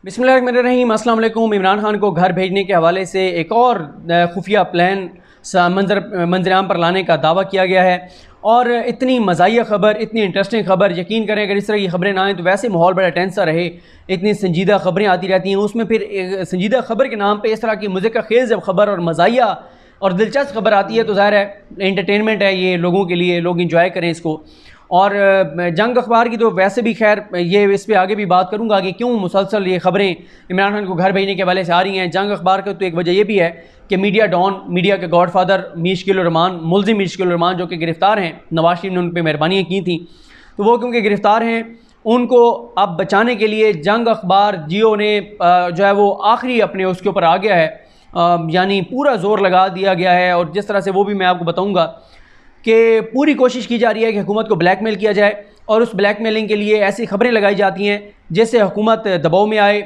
बिस्मिल्लाहिर्रहमानिर्रहीम। अस्सलाम वालेकुम। इमरान खान को घर भेजने के हवाले से एक और खुफिया प्लान मंजराम पर लाने का दावा किया गया है और इतनी मज़ाहिया ख़बर, इतनी इंटरेस्टिंग ख़बर, यकीन करें अगर इस तरह की ख़बरें ना आएँ तो वैसे माहौल बड़ा टेंस सा रहे। इतनी संजीदा ख़बरें आती रहती हैं, उसमें फिर संजीदा ख़बर के नाम पे इस तरह की मुज़क्कर ख़ेज़ जब ख़बर और मज़ाहिया और दिलचस्प ख़बर आती है तो ज़ाहिर है एंटरटेनमेंट है ये लोगों के लिए, लोग इंजॉय करें इसको। और जंग अखबार की तो वैसे भी खैर ये इस पर आगे भी बात करूँगा कि क्यों मुसलसल ये ख़बरें इमरान खान को घर भेजने के हवाले से आ रही हैं। जंग अखबार का तो एक वजह ये भी है कि मीडिया डॉन, मीडिया के गॉडफादर मुल्ज़िम मीशकिल रहमान जो कि गिरफ़्तार हैं, नवाज शरीफ ने उन पर मेहरबानियाँ की थी, तो वो क्योंकि गिरफ़्तार हैं उनको अब बचाने के लिए जंग अखबार जियो ने जो है वो आखिरी अपने उसके ऊपर आ गया है, यानी पूरा ज़ोर लगा दिया गया है। और जिस तरह से वो भी मैं आपको बताऊँगा कि पूरी कोशिश की जा रही है कि हुकूमत को ब्लैकमेल किया जाए और उस ब्लैकमेलिंग के लिए ऐसी खबरें लगाई जाती हैं जिससे हुकूमत दबाव में आए,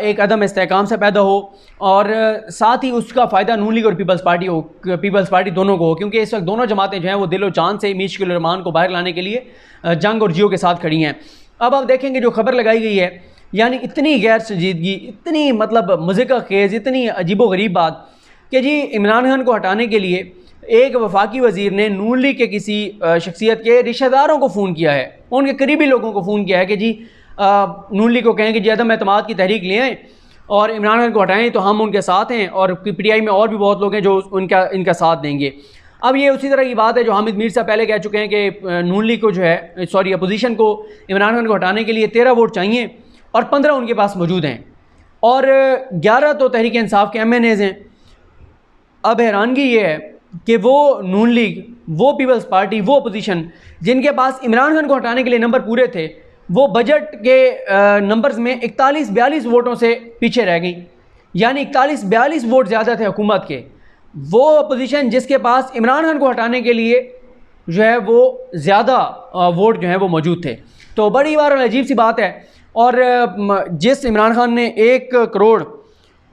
एक अदम इस्तेहकाम से पैदा हो और साथ ही उसका फ़ायदा नून लीग और पीपल्स पार्टी दोनों को हो, क्योंकि इस वक्त दोनों जमातें जो हैं वो दिलो जान से मुश्किल रहमान को बाहर लाने के लिए जंग और जियो के साथ खड़ी हैं। अब आप देखेंगे जो खबर लगाई गई है, यानी इतनी गैर संजीदगी, इतनी मतलब मुज़क्कर ख़ेज़, इतनी अजीबोगरीब बात कि जी इमरान खान को हटाने के लिए एक वफाकी वज़ीर ने नून लीग के किसी शख्सियत के रिश्तेदारों को फ़ोन किया है, उनके करीबी लोगों को फ़ोन किया है कि जी नून लीग को कहें कि जी अदम एतमाद की तहरीक ले आएँ और इमरान खान को हटाएं तो हम उनके साथ हैं, और PTI में और भी बहुत लोग हैं जो इनका साथ देंगे। अब ये उसी तरह की बात है जो हामिद मीर साहब पहले कह चुके हैं कि नून लीग को जो है अपोजिशन को इमरान खान को हटाने के लिए 13 वोट चाहिए और 15 उनके पास मौजूद हैं और 11 तो तहरीक इंसाफ के MNAs हैं। अब हैरानगी ये है कि वो नून लीग, वो पीपल्स पार्टी, वो अपोजिशन जिनके पास इमरान खान को हटाने के लिए नंबर पूरे थे, वो बजट के नंबर्स में 41-42 वोटों से पीछे रह गई, यानी 41-42 वोट ज़्यादा थे हुकूमत के। वो अपोजिशन जिसके पास इमरान खान को हटाने के लिए जो है वो ज़्यादा वोट जो है वो मौजूद थे। तो बड़ी बार अजीब सी बात है। और जिस इमरान खान ने 1 करोड़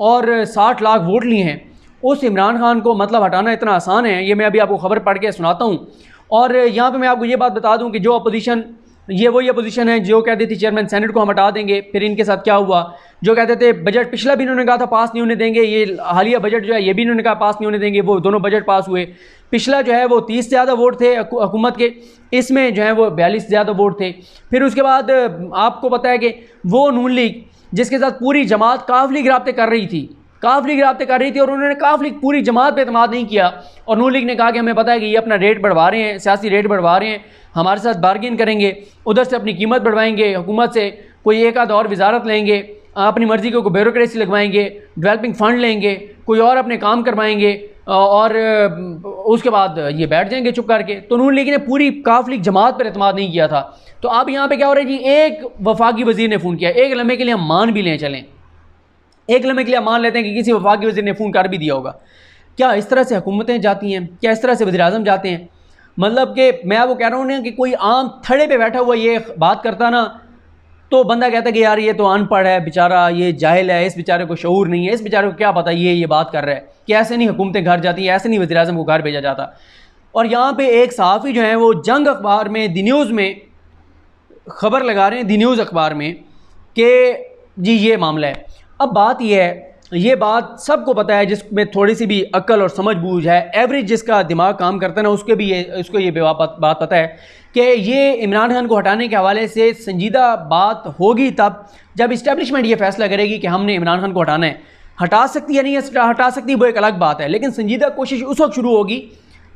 और 60 लाख वोट लिए हैं, उस इमरान खान को मतलब हटाना इतना आसान है, ये मैं अभी आपको ख़बर पढ़ के सुनाता हूँ। और यहाँ पे मैं आपको ये बात बता दूँ कि जो अपोजिशन, ये वही अपोजिशन है जो कहती थी चेयरमैन सेनेट को हम हटा देंगे, फिर इनके साथ क्या हुआ, जो कहते थे बजट पिछला भी इन्होंने कहा था पास नहीं होने देंगे, ये हालिया बजट जो है ये भी इन्होंने कहा पास नहीं होने देंगे, वो दोनों बजट पास हुए। पिछला जो है वो 30 से ज़्यादा वोट थे हुकूमत के, इसमें जो है वो 42 से ज़्यादा वोट थे। फिर उसके बाद आपको पता है कि वो नून लीग जिसके साथ पूरी जमात काफ लीग राब्ते कर रही थी और उन्होंने काफ लीग पूरी जमात पे एतमाद नहीं किया, और नून लीग ने कहा कि हमें पता है कि ये अपना रेट बढ़वा रहे हैं, सियासी रेट बढ़वा रहे हैं, हमारे साथ बार्गेन करेंगे, उधर से अपनी कीमत बढ़वाएंगे, हुकूमत से कोई एक आध और वजारत लेंगे, अपनी मर्ज़ी को ब्यूरोक्रेसी लगवाएंगे, डेवलपिंग फ़ंड लेंगे, कोई और अपने काम करवाएंगे और उसके बाद ये बैठ जाएंगे चुप करके। तो नून लीग ने पूरी काफ लीग जमात पर एतमाद नहीं किया था। तो अब यहाँ पर क्या हो रहा है जी, एक वफाकी वज़ीर ने फ़ोन किया, एक लम्हे के लिए हम मान भी लें, चलें एक लम्हे के लिए मान लेते हैं कि किसी वफाकी वज़ीर ने फ़ोन कर भी दिया होगा। क्या इस तरह से हुकूमतें जाती हैं? क्या इस तरह से वज़ीर-ए-आज़म जाते हैं? मतलब कि मैं आपको कह रहा हूँ ना कि कोई आम थड़े पे बैठा हुआ ये बात करता ना, तो बंदा कहता कि यार ये तो अनपढ़ है बेचारा, ये जाहिल है, इस बेचारे को शऊर नहीं है, इस बेचारे को क्या पता ये बात कर रहा है कि ऐसे नहीं हुकूमतें घर जाती हैं, ऐसे नहीं वज़ीर-ए-आज़म को घर भेजा जाता। और यहाँ पर एक सहाफ़ी जो हैं वो जंग अखबार में, दी न्यूज़ में ख़बर लगा रहे हैं, दी न्यूज़ अखबार में, कि जी ये मामला है। अब बात यह है, ये बात सबको पता है जिसमें थोड़ी सी भी अक्ल और समझ बूझ है, एवरेज जिसका दिमाग काम करता है ना, उसको ये बात पता है कि ये इमरान खान को हटाने के हवाले से संजीदा बात होगी तब जब इस्टेब्लिशमेंट ये फैसला करेगी कि हमने इमरान खान को हटाना है। हटा सकती है नहीं हटा सकती वो एक अलग बात है, लेकिन संजीदा कोशिश उस वक्त शुरू होगी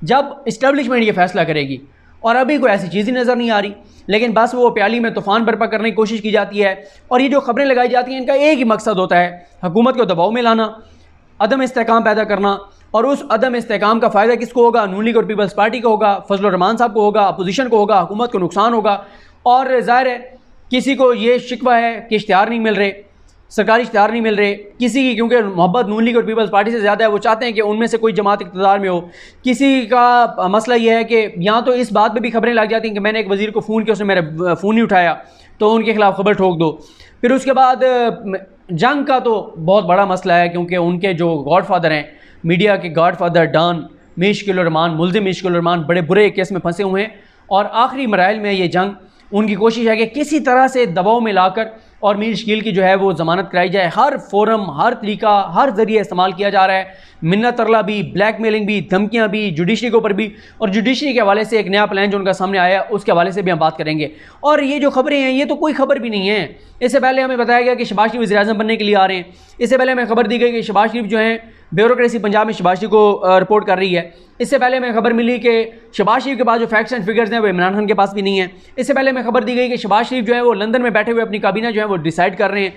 जब इस्टेब्लिशमेंट ये फैसला करेगी। और अभी कोई ऐसी चीज़ ही नज़र नहीं आ रही, लेकिन बस वो प्याली में तूफ़ान बर्पा करने की कोशिश की जाती है। और ये जो खबरें लगाई जाती हैं इनका एक ही मकसद होता है, हुकूमत को दबाव में लाना, अदम इस्तेहकाम पैदा करना। और उस अदम इस्तेहकाम का फ़ायदा किसको होगा? नून लीग और पीपल्स पार्टी को होगा, फजलुर रहमान साहब को होगा, अपोजिशन को होगा, हुकूमत को नुकसान होगा। और ज़ाहिर है किसी को ये शिकवा है कि इश्तिहार नहीं मिल रहे, सरकारी इश्तिहार नहीं मिल रहे किसी की, क्योंकि मोहब्बत नून लीग और पीपल्स पार्टी से ज़्यादा है, वो चाहते हैं कि उनमें से कोई जमात इक़्तिदार में हो। किसी का मसला ये है कि यहाँ तो इस बात पे भी खबरें लग जाती हैं कि मैंने एक वज़ीर को फ़ोन किया, उसने मेरा फ़ोन नहीं उठाया, तो उनके खिलाफ़ खबर ठोक दो। फिर उसके बाद जंग का तो बहुत बड़ा मसला है, क्योंकि उनके जो गॉडफादर हैं, मीडिया के गॉडफादर डॉन मुल्ज़िम मीशकिल रहमान बड़े बुरे केस में फंसे हुए हैं, और आखिरी मराइल में ये जंग उनकी कोशिश है कि किसी तरह से दबाव में लाकर और मीर शकील की जो है वो ज़मानत कराई जाए। हर फोरम, हर तरीका, हर ज़रिए इस्तेमाल किया जा रहा है, मिन्नत तरला भी, ब्लैकमेलिंग भी, धमकियाँ भी, जुडिशरी के ऊपर भी। और जुडिशरी के हवाले से एक नया प्लान जो उनका सामने आया उसके हवाले से भी हम बात करेंगे। और ये जो खबरें हैं ये तो कोई खबर भी नहीं है। इससे पहले हमें बताया गया कि शहबाज शरीफ वज़ीर-ए-आज़म बनने के लिए आ रहे हैं। इससे पहले हमें खबर दी गई कि शहबाज शरीफ जो हैं ब्यूरोक्रेसी पंजाब में शहबाज शरीफ को रिपोर्ट कर रही है। इससे पहले हमें खबर मिली कि शहबाज शरीफ के पास जो फैक्ट्स एंड फिगर्स हैं वो इमरान खान के पास भी नहीं है। इससे पहले हमें खबर दी गई कि शहबाज शरीफ जो है वो लंदन में बैठे हुए अपनी काबीना जो है वो डिसाइड कर रहे हैं।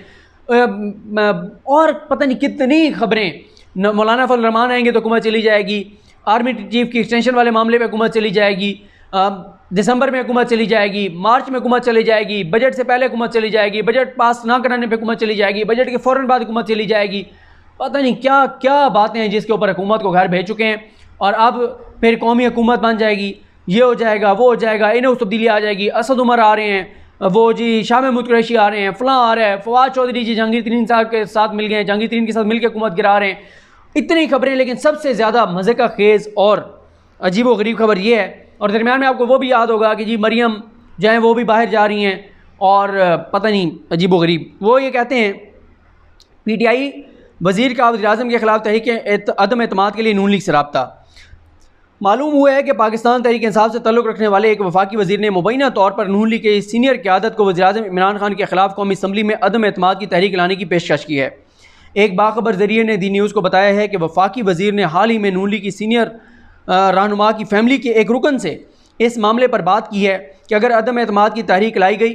और पता नहीं कितनी खबरें, मौलाना फजल रहमान आएंगे तो हुकूमत चली जाएगी, आर्मी चीफ की एक्सटेंशन वाले मामले में हुकूमत चली जाएगी, दिसंबर में हुकूमत चली जाएगी, मार्च में हुकूमत चली जाएगी, बजट से पहले हुकूमत चली जाएगी, बजट पास ना कराने पर हुकूमत चली जाएगी, बजट के फ़ौरन बाद हुकूमत चली जाएगी। पता नहीं क्या क्या बातें हैं जिसके ऊपर हुकूमत को घर भेज चुके हैं। और अब फिर कौमी हुकूमत बन जाएगी, ये हो जाएगा, वो हो जाएगा, इन्हें तब्दीली आ जाएगी, असद उमर आ रहे हैं, वो जी शाह महमूद कुरैशी आ रहे हैं, फ़लाँ आ रहा है, फवाद चौधरी जी जहांगीर तरीन साहब के साथ मिल गए हैं, जहांगीर तरीन के साथ मिलकर हुकूमत गिरा रहे हैं। इतनी खबरें, लेकिन सबसे ज़्यादा मज़े का खेज़ और अजीब व गरीब खबर ये है। और दरमियान में आपको वो भी याद होगा कि जी मरियम जो है वो भी बाहर जा रही हैं और पता नहीं अजीब व गरीब। वो ये कहते हैं PTI वज़ीर का वज़ीर-ए-आज़म के ख़िलाफ़ तहरीक अदम एतमाद के लिए नून लीग से राब्ता। मालूम हुआ है कि पाकिस्तान तहरीक इंसाफ से तल्लुक़ रखने वाले एक वफाकी वज़ीर ने मुबैना तौर पर नून लीग के सीनियर क़यादत को वज़ीर-ए-आज़म इमरान खान के ख़िलाफ़ कौमी असम्बली में अदम एतमाद की तहरीक लाने की पेशकश की है। एक बाखबर ज़रिए ने दी न्यूज़ को बताया है कि वफाकी वज़ीर ने हाल ही में नून लीग की सीनियर रहनुमा की फैमिली के एक रुकन से इस मामले पर बात की है कि अगर अदम एतमाद की तहरीक लाई गई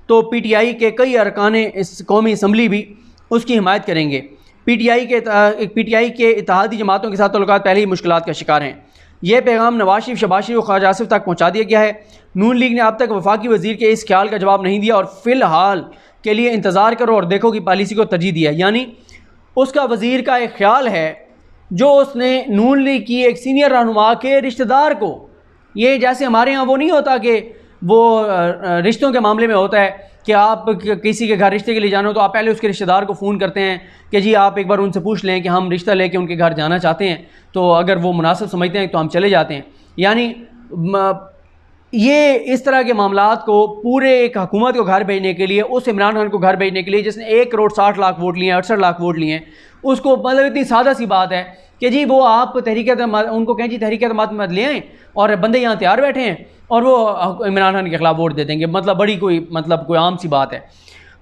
तो PTI के कई अरकान इस कौमी असम्बली भी उसकी हिमायत करेंगे। PTI के इत्तेहादी जमातों के साथ तल्लुकात पहले ही मुश्किलात का शिकार हैं। यह पैगाम नवाज शरीफ, शहबाज शरीफ और ख्वाजा आसिफ तक पहुँचा दिया गया है। नून लीग ने अब तक वफाकी वज़ीर के इस ख्याल का जवाब नहीं दिया और फ़िलहाल के लिए इंतज़ार करो और देखो की पॉलिसी को तरजीह दिया। यानी उसका वज़ीर का एक ख्याल है जो उसने नून लीग की एक सीनियर रहनुमा के रिश्तेदार को, ये जैसे हमारे यहाँ वो नहीं होता कि वो रिश्तों के मामले में होता है कि आप किसी के घर रिश्ते के लिए जाना हो तो आप पहले उसके रिश्तेदार को फ़ोन करते हैं कि जी आप एक बार उनसे पूछ लें कि हम रिश्ता लेके उनके घर जाना चाहते हैं, तो अगर वो मुनासिब समझते हैं तो हम चले जाते हैं। यानी ये इस तरह के मामलात को पूरे एक हुकूमत को घर भेजने के लिए, उस इमरान खान को घर भेजने के लिए जिसने 1 करोड़ 60 लाख वोट लिए हैं, 68 लाख वोट लिए हैं, उसको मतलब इतनी सादा सी बात है कि जी वो आप तहरीक उनको कहें जी तहरीक मत ले आएँ और बंदे यहाँ तैयार बैठे हैं और वो इमरान खान के ख़िलाफ़ वोट दे देंगे। मतलब बड़ी कोई आम सी बात है।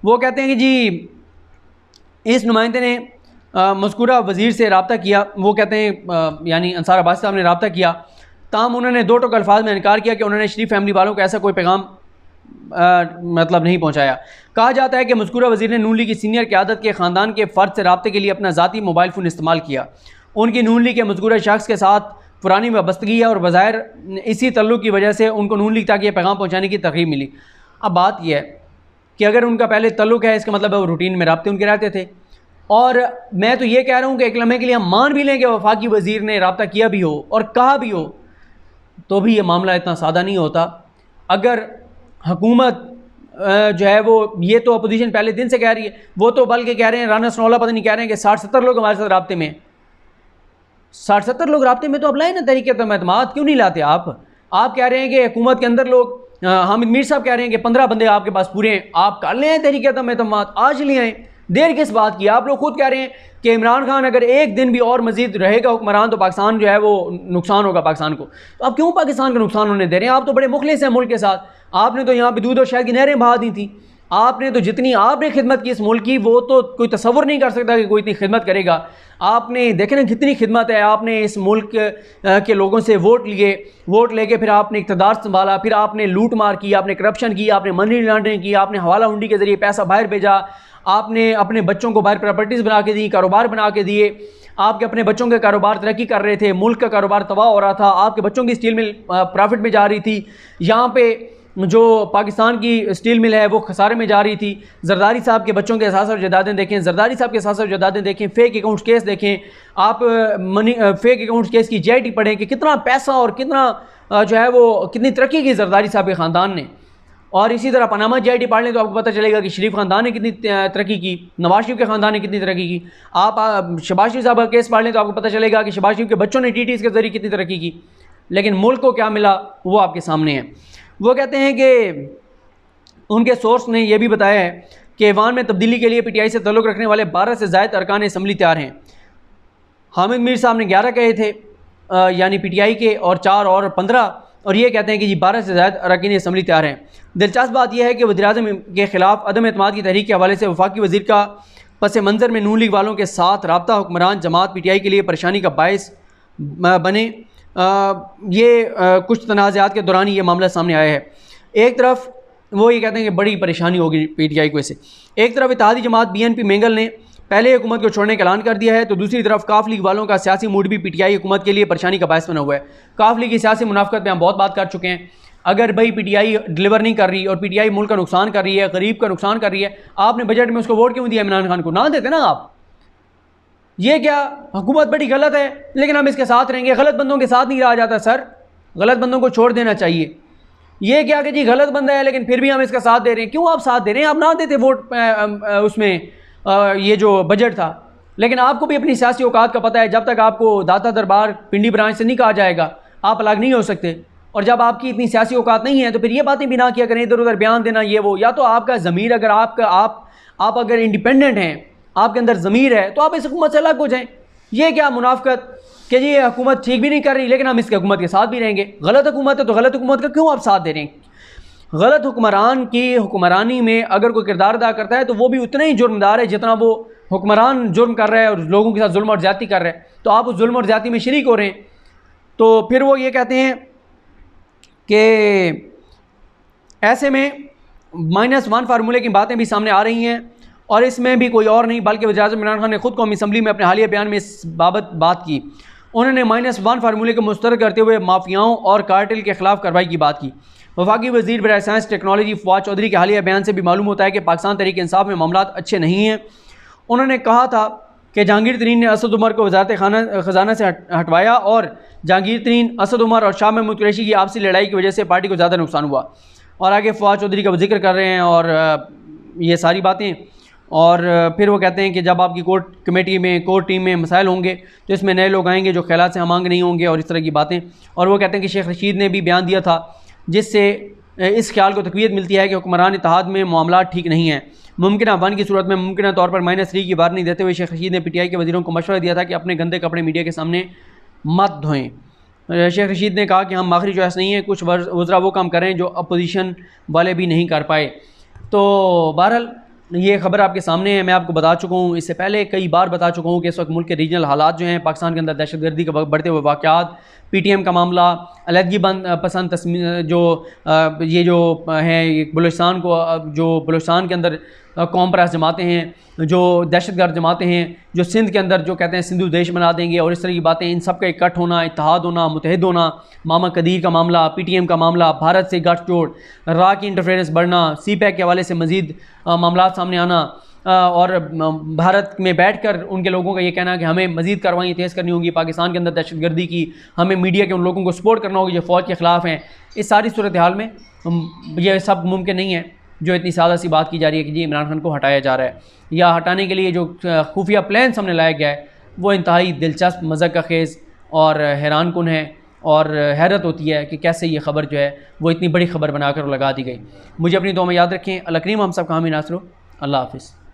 वो कहते हैं कि जी इस नुमाइंदे ने मज़कूरा वज़ीर से रब्ता किया। वो कहते हैं यानी अंसार अब्बासी साहब ने रब्ता किया, ताहम उन्होंने 2 टोक अल्फाज में इनकार किया कि उन्होंने शरीफ फैमिली वालों को ऐसा कोई पैगाम मतलब नहीं पहुँचाया। कहा जाता है कि मज़कूरा वज़ीर ने नून लीग की सीनियर क़यादत के ख़ानदान के फ़र्द से रब्ते के लिए अपना ज़ाती मोबाइल फ़ोन इस्तेमाल किया। उनकी नून लीग के मज़कूरा शख्स के साथ पुरानी वाबस्तगी है और बज़ाहिर इसी तल्लुक़ की वजह से उनको नून लीग तक ये पैगाम पहुँचाने की तरग़ीब मिली। अब बात यह है कि अगर उनका पहले तल्लुक़ है इसका मतलब है वो रूटीन में रब्ते उनके रहते थे। और मैं तो ये कह रहा हूँ कि एक लम्हे के लिए हम मान भी लें कि वफाकी वज़ीर ने रब्ता किया भी हो और कहा भी हो, तो भी ये मामला इतना सादा नहीं होता। अगर हुकूमत जो है वो, ये तो अपोजिशन पहले दिन से कह रही है, वो तो बल्कि कह रहे हैं, राना सनौला पता नहीं कह रहे हैं कि 60-70 लोग हमारे साथ रब्ते में, 60-70 लोग रब्ते में, तो अब लाए ना तहरीक एतमाद, क्यों नहीं लाते आप कह रहे हैं कि हुकूमत के अंदर लोग, हामिद मीर साहब कह रहे हैं कि 15 बंदे आपके पास पूरे हैं, आप कर ले आए तहरीक एतमाद, आज ले आए, देर किस बात की। आप लोग खुद कह रहे हैं कि इमरान खान अगर एक दिन भी और मजीद रहेगा हुक्मरान तो पाकिस्तान जो है वो नुकसान होगा पाकिस्तान को। तो आप क्यों पाकिस्तान का नुकसान होने दे रहे हैं? आप तो बड़े मुखलिस हैं मुल्क के साथ। आपने तो यहाँ पे दूध और शहद की नहरें बहा दी थी। आपने तो जितनी आपने खिदमत की इस मुल्क की, वो तो कोई तसव्वुर नहीं कर सकता कि कोई इतनी खिदमत करेगा। आपने देखे ना कितनी खिदमत है। आपने इस मुल्क के लोगों से वोट लिए, वोट लेके फिर आपने इक़्तिदार संभाला, फिर आपने लूट मार की, आपने करप्शन की, आपने मनी लॉन्ड्रिंग की, आपने हवाला हुंडी के ज़रिए पैसा बाहर भेजा, आपने अपने बच्चों को बाहर प्रॉपर्टीज़ बना के दी, कारोबार बना के दिए। आपके अपने बच्चों के कारोबार तरक्की कर रहे थे, मुल्क का कारोबार तबाह हो रहा था, आपके बच्चों की स्टील मिल प्रॉफिट में जा रही थी, यहाँ पे जो पाकिस्तान की स्टील मिल है वो खसारे में जा रही थी। जरदारी साहब के बच्चों के एहसास और जदादें देखें, जरदारी साहब के एहसास और जदादें देखें, फ़ेक अकाउंट्स केस देखें, आप फ़ेक अकाउंट्स केस की JIT पढ़ें कि कितना पैसा और कितना जो है वो कितनी तरक्की की जरदारी साहब के ख़ानदान ने। और इसी तरह पनामा JIT पढ़ लें तो आपको पता चलेगा कि शरीफ ख़ानदान ने कितनी तरक्की की, नवाज शरीफ के ख़ानदान ने कितनी तरक्की की। आप शहबाज शरीफ साहब का केस पढ़ लें तो आपको पता चलेगा कि शहबाज शरीफ के बच्चों ने TTs के ज़रिए कितनी तरक्की की। लेकिन मुल्क को क्या मिला वो आपके सामने है। वो कहते हैं कि उनके सोर्स ने यह भी बताया है कि ऐवान में तब्दीली के लिए PTI से तल्लुक़ रखने वाले 12 से ज़ायद अरकान असम्बली तैयार हैं। हामिद मीर साहब ने 11 कहे थे यानी PTI के, और 4 और 15, और ये कहते हैं कि जी 12 से ज़ायद अरकान असम्बली तैयार हैं। दिलचस्प बात यह है कि वज़ीर-ए-आज़म के ख़िलाफ़ अदम एतमाद की तहरीक के हवाले से वफाकी वज़ीर का पस मंज़र में नून लीग वालों के साथ रब्ता हुक्मरान जमात PTI के लिए परेशानी का बायस बने। कुछ तनाज़ात के दौरान ये मामला सामने आया है। एक तरफ वो ये कहते हैं कि बड़ी परेशानी होगी PTI को इससे, एक तरफ इत्तेहादी जमात BNP मेंगल ने पहले हुकूमत को छोड़ने का ऐलान कर दिया है, तो दूसरी तरफ काफ लीग वालों का सियासी मूड भी PTI हुकूमत के लिए परेशानी का बायस बना हुआ है। काफ लीग की सियासी मुनाफकत में हम बहुत बात कर चुके हैं। अगर भाई PTI डिलीवर नहीं कर रही और PTI मुल्क का नुकसान कर रही है, गरीब का नुकसान कर रही है, आपने बजट में उसको वोट क्यों दिया? इमरान खान को ना देते ना आप। ये क्या हुकूमत बड़ी गलत है लेकिन हम इसके साथ रहेंगे? गलत बंदों के साथ नहीं रहा जाता सर, गलत बंदों को छोड़ देना चाहिए। ये क्या कि जी गलत बंदा है लेकिन फिर भी हम इसका साथ दे रहे हैं। क्यों आप साथ दे रहे हैं? आप ना देते वोट उसमें ये जो बजट था। लेकिन आपको भी अपनी सियासी औकात का पता है, जब तक आपको दाता दरबार पिंडी ब्रांच से नहीं कहा जाएगा आप अलग नहीं हो सकते। और जब आपकी इतनी सियासी औकात नहीं है तो फिर ये बातें भी ना किया करें, इधर उधर बयान देना ये वो। या तो आपका ज़मीर अगर आप अगर इंडिपेंडेंट हैं, आपके अंदर ज़मीर है, तो आप इस हुकूमत से अलग हो जाएँ। ये क्या मुनाफकत कि जी ये हुकूमत ठीक भी नहीं कर रही लेकिन हम इसके हुकूमत के साथ भी रहेंगे। गलत हुकूमत है तो गलत हुकूमत का क्यों आप साथ दे रहे हैं? गलत हुक्मरान की हुक्मरानी में अगर कोई किरदार अदा करता है तो वो भी उतना ही जुर्मदार है जितना वो हुक्मरान जुर्म कर रहा है और लोगों के साथ जुल्म और ज़्यादती कर रहा है। तो आप उस जुल्म और ज़्यादती में शरीक हो रहे हैं। तो फिर वो ये कहते हैं कि ऐसे में -1 फार्मूले की बातें भी सामने आ रही हैं, और इसमें भी कोई और नहीं बल्कि वज़ीर-ए-आज़म इमरान खान ने खुद कौमी असम्बली में अपने हालिया बयान में इस बाबत बात की। उन्होंने -1 फार्मूले को मुस्तरद करते हुए माफियाओं और कार्टेल के खिलाफ कार्रवाई की बात की। वफाकी वज़ीर बराए साइंस टेक्नोलॉजी फवाद चौधरी के हालिया बयान से भी मालूम होता है कि पाकिस्तान तहरीक इंसाफ में मामलात अच्छे नहीं हैं। उन्होंने कहा था कि जहांगीर तरीन ने असद उमर को वज़ारत ख़जाना से हटवाया और जहांगीर तरीन, असद उमर और शाह महमूद कुरैशी की आपसी लड़ाई की वजह से पार्टी को ज़्यादा नुकसान हुआ। और आगे फवाद चौधरी का जिक्र कर रहे हैं और ये सारी बातें। और फिर वो कहते हैं कि जब आपकी कोर्ट कमेटी में, कोर्ट टीम में मसाइल होंगे तो इसमें नए लोग आएंगे जो ख़यालात से हमांग नहीं होंगे और इस तरह की बातें। और वो कहते हैं कि शेख रशीद ने भी बयान दिया था जिससे इस ख्याल को तक़वियत मिलती है कि हुक्मरान इत्तेहाद में मामलात ठीक नहीं हैं। मुमकिन 1 की सूरत में मुमकिन तौर पर -3 की वार्निंग देते हुए शेख रशीद ने PTI के वज़ीरों को मशवरा दिया था कि अपने गंदे कपड़े मीडिया के सामने मत धोएं। शेख रशीद ने कहा कि हम आखिरी चॉइस नहीं है, कुछ वज़रा वो काम करें जो अपोजिशन वाले भी नहीं कर पाए। तो बहरहाल ये ख़बर आपके सामने है। मैं आपको बता चुका हूँ, इससे पहले कई बार बता चुका हूँ कि इस वक्त मुल्क के रीजनल हालात जो हैं, पाकिस्तान के अंदर दहशतगर्दी के बढ़ते हुए वाक़यात, PTM का मामला, अलहदगी पसंद जो ये जो हैं बलूचिस्तान को, जो बलूचिस्तान के अंदर कौम परस्त जमातें हैं, जो दहशतगर्द जमातें हैं, जो सिंध के अंदर जो कहते हैं सिंधु देश बना देंगे और इस तरह की बातें, इन सब का इकट्ठ होना, इत्तेहाद होना, मुतहद होना, मामा कदीर का मामला, PTM का मामला, भारत से गठजोड़, रा की इंटरफेरेंस बढ़ना, CPEC के हवाले से मज़ीद मामला सामने आना, और भारत में बैठकर उनके लोगों का ये कहना कि हमें मज़ीद कार्रवाई तेज़ करनी होगी पाकिस्तान के अंदर दहशतगर्दी की, हमें मीडिया के उन लोगों को सपोर्ट करना होगी जो फ़ौज के ख़िलाफ़ हैं। इस सारी सूरत हाल में ये सब मुमकिन नहीं है जो इतनी सादा सी बात की जा रही है कि जी इमरान खान को हटाया जा रहा है, या हटाने के लिए जो खुफिया प्लान सामने लाया गया है वो इंतहाई दिलचस्प, मज़ाक का खेज़ और हैरान कुन है। और हैरत होती है कि कैसे ये ख़बर जो है वो इतनी बड़ी ख़बर बनाकर लगा दी गई। मुझे अपनी दुआ में याद रखें। अल्लाह करीम हम सब का हामी नासरो। अल्लाह हाफ़िज़।